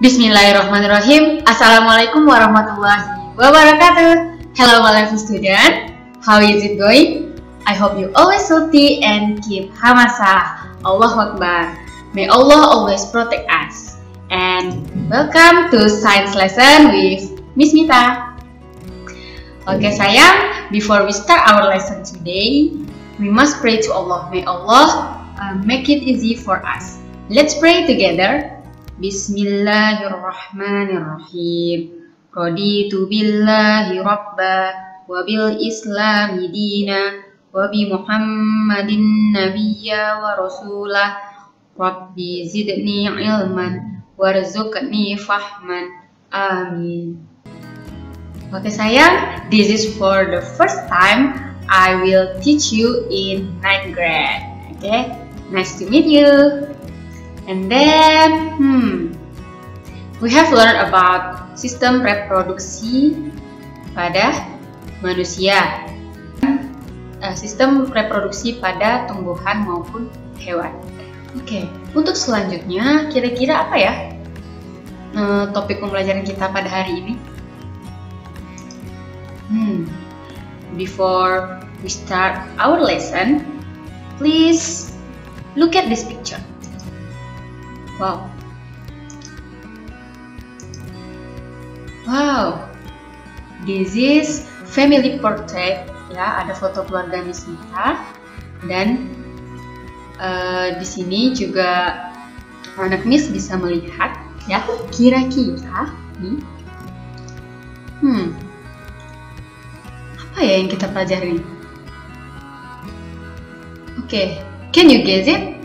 Bismillahirrahmanirrahim. Assalamualaikum warahmatullahi wabarakatuh. Hello my lovely student, how is it going? I hope you always healthy and keep hamasa. Allahu Akbar. May Allah always protect us. And welcome to science lesson with Miss Mita. Okay sayang, before we start our lesson today, we must pray to Allah. May Allah make it easy for us. Let's pray together. Bismillahirrahmanirrahim. Raditu billahi rabba wa bil islami dina wa bi Muhammadin nabiyya wa rasulah. Rabbi zidni ilman warzuqni fahman. Amin. Oke sayang, this is for the first time I will teach you in 9th grade. Okay, nice to meet you. And then, we have learned about sistem reproduksi pada manusia, sistem reproduksi pada tumbuhan maupun hewan. Oke, untuk selanjutnya, kira-kira apa ya topik pembelajaran kita pada hari ini? Before we start our lesson, please look at this picture. Wow. Wow. This is family portrait. Ya, ada foto keluarga Miss Mita. Dan di sini juga anak Miss bisa melihat ya, kira-kira nih. Apa ya yang kita pelajari? Oke, can you guess it?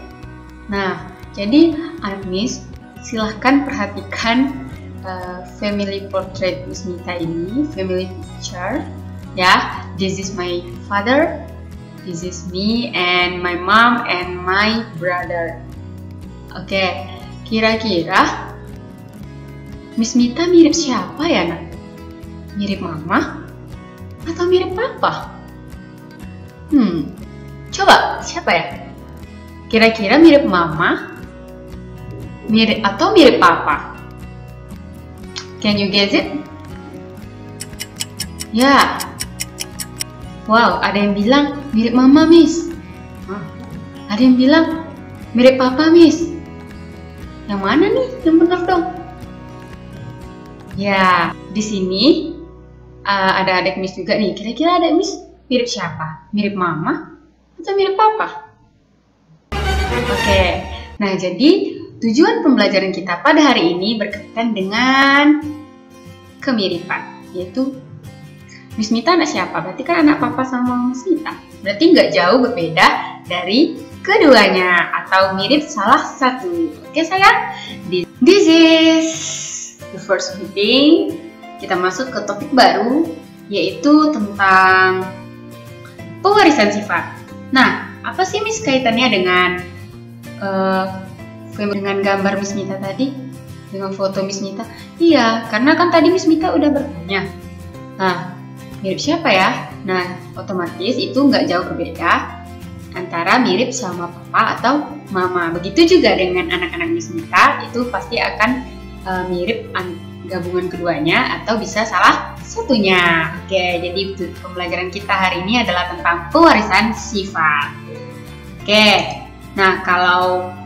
Nah, jadi anak Miss, silahkan perhatikan family portrait Miss Mita ini, family picture. Ya, this is my father, this is me and my mom and my brother. Oke, kira-kira Miss Mita mirip siapa ya, nak? Mirip mama atau mirip papa? Coba siapa ya? Kira-kira mirip mama? Mirip atau mirip papa? Can you guess it? Ya. Wow, ada yang bilang mirip mama, Miss. Ada yang bilang mirip papa, Miss. Yang mana nih yang benar dong? Ya, di sini ada adik Miss juga nih. Kira-kira adik Miss mirip siapa? Mirip mama atau mirip papa? Oke. Nah, jadi tujuan pembelajaran kita pada hari ini berkaitan dengan kemiripan, yaitu Miss Mita anak siapa? Berarti kan anak papa sama Miss Mita. Berarti nggak jauh berbeda dari keduanya atau mirip salah satu. Oke sayang, this is the first meeting. Kita masuk ke topik baru, yaitu tentang pewarisan sifat. Nah, apa sih Miss kaitannya dengan dengan gambar Miss Mita tadi, dengan foto Miss Mita? Iya, karena kan tadi Miss Mita udah bertanya, nah mirip siapa ya? Nah, otomatis itu nggak jauh berbeda antara mirip sama papa atau mama. Begitu juga dengan anak-anak Miss Mita, itu pasti akan mirip gabungan keduanya atau bisa salah satunya. Oke, jadi pembelajaran kita hari ini adalah tentang pewarisan sifat. Oke, nah kalau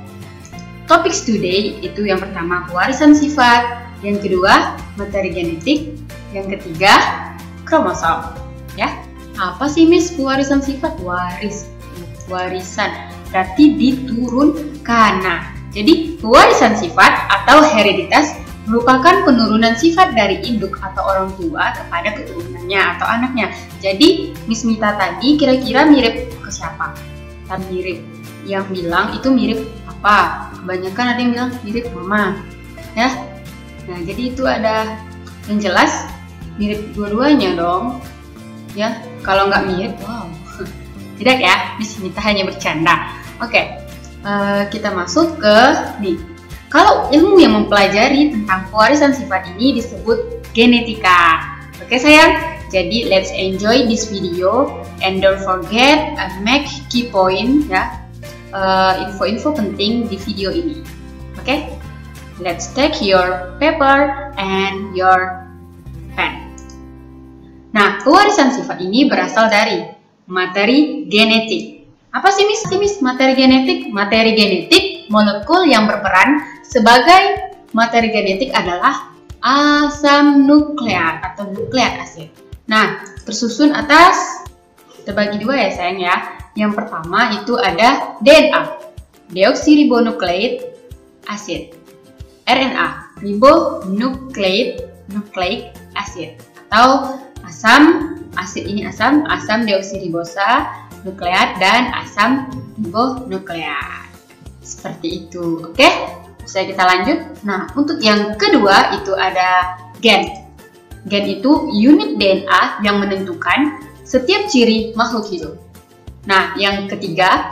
topik today itu yang pertama pewarisan sifat, yang kedua materi genetik, yang ketiga kromosom. Ya, apa sih Miss pewarisan sifat? Warisan berarti diturunkan. Nah, jadi pewarisan sifat atau hereditas merupakan penurunan sifat dari induk atau orang tua kepada keturunannya atau anaknya. Jadi Miss Mita tadi kira-kira mirip ke siapa? Mirip. Yang bilang itu mirip apa? Kebanyakan ada yang bilang mirip mama, ya. Nah, jadi itu ada yang jelas mirip dua-duanya dong, ya. Kalau nggak mirip, wow, tidak ya. Miss Mita hanya bercanda. Oke, kita masuk ke nih. Kalau ilmu yang mempelajari tentang pewarisan sifat ini disebut genetika. Oke sayang, jadi let's enjoy this video and don't forget make key point ya. info-info penting di video ini. Oke? Let's take your paper and your pen. Nah, pewarisan sifat ini berasal dari materi genetik. Apa sih Miss materi genetik? Materi genetik molekul yang berperan sebagai materi genetik adalah asam nukleat atau nukleat asid. Nah, tersusun atas, terbagi dua ya sayang ya. Yang pertama itu ada DNA, deoksiribonukleik acid. RNA, ribonucleic acid, atau asam deoksiribosa nukleat dan asam ribonukleat. Seperti itu, oke? Bisa kita lanjut. Nah, untuk yang kedua itu ada gen. Gen itu unit DNA yang menentukan setiap ciri makhluk hidup. Nah, yang ketiga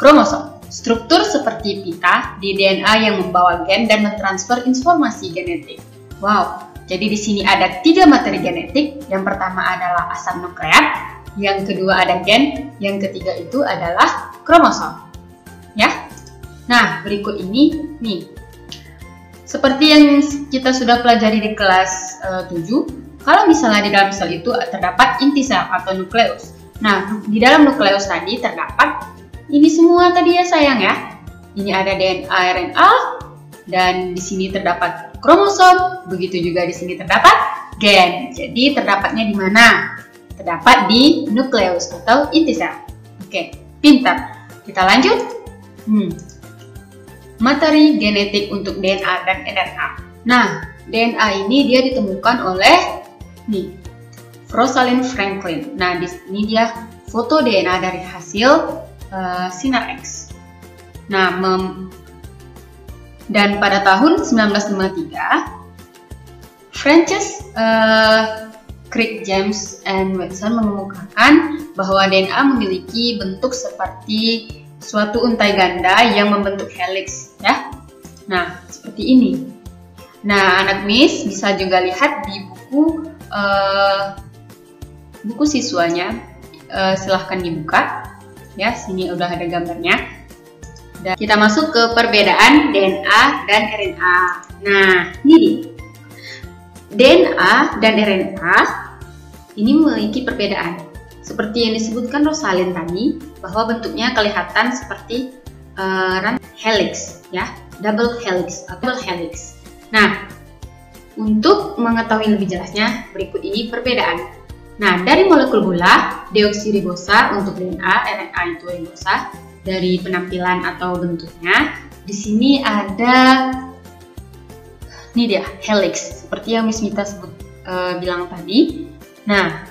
kromosom. Struktur seperti pita di DNA yang membawa gen dan mentransfer informasi genetik. Wow, jadi di sini ada 3 materi genetik. Yang pertama adalah asam nukleat, yang kedua ada gen, yang ketiga itu adalah kromosom. Ya. Nah, berikut ini nih. Seperti yang kita sudah pelajari di kelas 7, kalau misalnya di dalam sel itu terdapat inti sel atau nukleus. Nah, di dalam nukleus tadi terdapat ini semua tadi ya sayang ya. Ini ada DNA, RNA, dan di sini terdapat kromosom. Begitu juga di sini terdapat gen. Jadi terdapatnya di mana? Terdapat di nukleus atau inti sel. Oke, pintar. Kita lanjut. Materi genetik untuk DNA dan RNA. Nah, DNA ini dia ditemukan oleh Rosalind Franklin. Nah, di sini dia foto DNA dari hasil sinar X. Nah, dan pada tahun 1953, Frances Crick James and Watson mengemukakan bahwa DNA memiliki bentuk seperti suatu untai ganda yang membentuk helix, ya. Nah, seperti ini. Nah, anak Miss bisa juga lihat di buku siswanya. Silahkan dibuka. Ya, sini udah ada gambarnya. Dan kita masuk ke perbedaan DNA dan RNA. Nah, ini dia. DNA dan RNA ini memiliki perbedaan. Seperti yang disebutkan Rosalind tadi, bahwa bentuknya kelihatan seperti helix, ya, double helix. Nah, untuk mengetahui lebih jelasnya, berikut ini perbedaan. Nah, dari molekul gula, deoksiribosa untuk DNA, RNA itu ribosa. Dari penampilan atau bentuknya, di sini ada, ini dia, helix, seperti yang Miss Mita bilang tadi. Nah,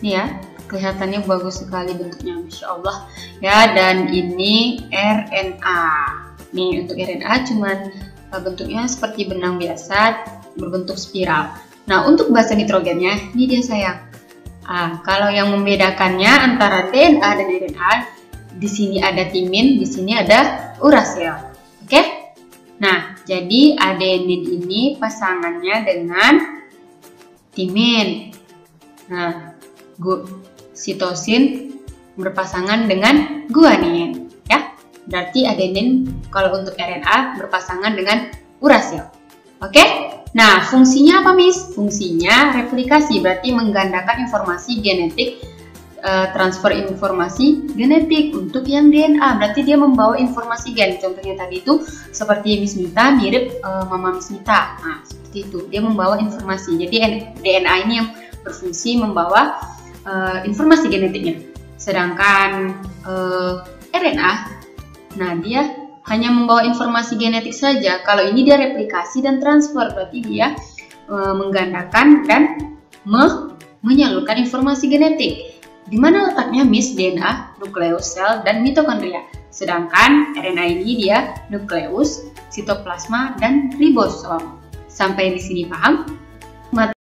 ini ya, kelihatannya bagus sekali bentuknya, Masya Allah. Ya, dan ini RNA. Nih, untuk RNA cuman bentuknya seperti benang biasa, berbentuk spiral. Nah, untuk basa nitrogennya, ini dia sayang. Kalau yang membedakannya antara DNA dan RNA, di sini ada timin, di sini ada urasil. Oke? Nah, jadi adenin ini pasangannya dengan timin. Nah, sitosin berpasangan dengan guanin, ya. Berarti adenin kalau untuk RNA berpasangan dengan urasil. Oke? Nah, fungsinya apa, Miss? Fungsinya replikasi, berarti menggandakan informasi genetik, transfer informasi genetik untuk yang DNA. Berarti dia membawa informasi gen. Contohnya tadi itu seperti Miss Mita, mirip Mama Miss Mita. Nah, seperti itu. Dia membawa informasi. Jadi DNA ini yang berfungsi membawa informasi genetiknya. Sedangkan RNA, nah dia hanya membawa informasi genetik saja. Kalau ini dia replikasi dan transfer, berarti dia menggandakan dan menyalurkan informasi genetik. Di mana letaknya, Miss? DNA, nukleus, sel, dan mitokondria. Sedangkan RNA ini dia nukleus, sitoplasma, dan ribosom. Sampai di sini paham?